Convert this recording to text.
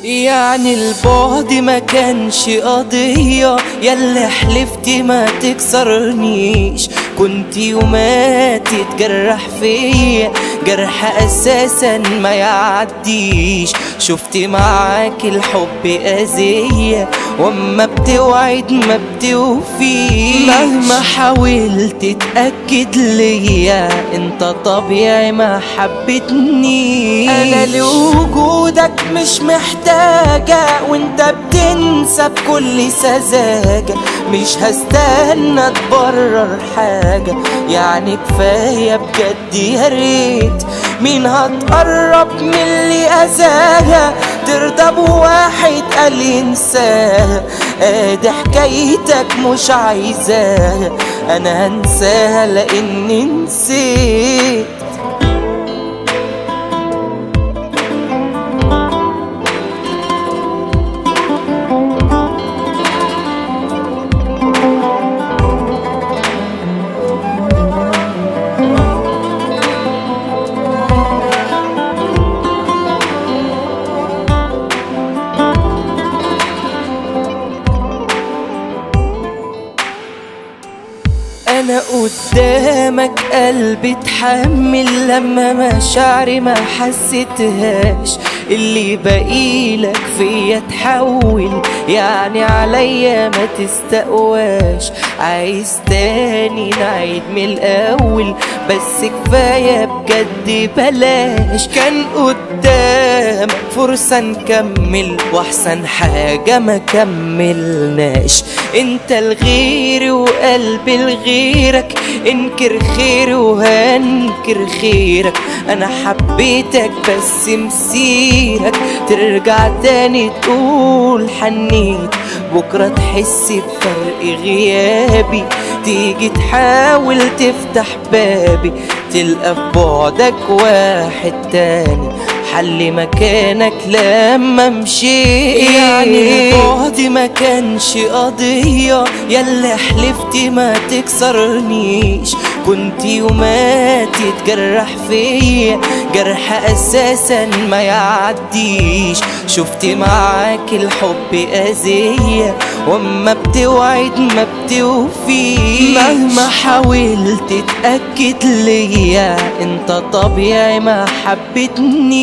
يعني البعد ما كانش قضية، ياللي حلفتي ما تكسرنيش. كنت يومات تتجرح فيا جرح اساسا ما يعديش. شفت معاك الحب اذية، واما بتوعد ما بتوفيش. مهما حاولت تتأكد ليا انت طبيعي ما حبتنيش. انا لوجودك مش محتاجة، وانت بتنسى بكل سذاجة. مش هستنى تبرر حاجة، يعني كفاية بجد يا ريت. مين هتقرب من اللي اذاها ترضى بواحد قال ينساها؟ ادي حكايتك مش عايزاها، انا هنساها لاني نسيت. انا قدامك قلبي اتحمل لما مشاعري ما حسيتهاش. اللي بقيلك فيا تحول، يعني عليا ما تستقواش. عايز تاني نعيد من الاول، بس كفاية بجد بلاش. كان قدامك فرصة نكمل، واحسن حاجة ما كملناش. انت الغير وقلبي لغيرك، انكر خيري وهنكر خيرك. انا حبيتك بس مسيرك، ترجع تاني تقول حنيت. بكرة تحس بفرق غيابي، تيجي تحاول تفتح بابي، تلقى في بعدك واحد تاني حل مكانك لما مشيت. يعني البعد ما كانش قضية، ياللي حلفتي ما تكسرنيش. كنت يومات تتجرح فيا جرح اساسا ما يعديش. شفت معاك الحب اذية، واما بتوعد ما بتوفيش. مهما حاولت تتأكد ليا انت طبيعي ما حبتنيش.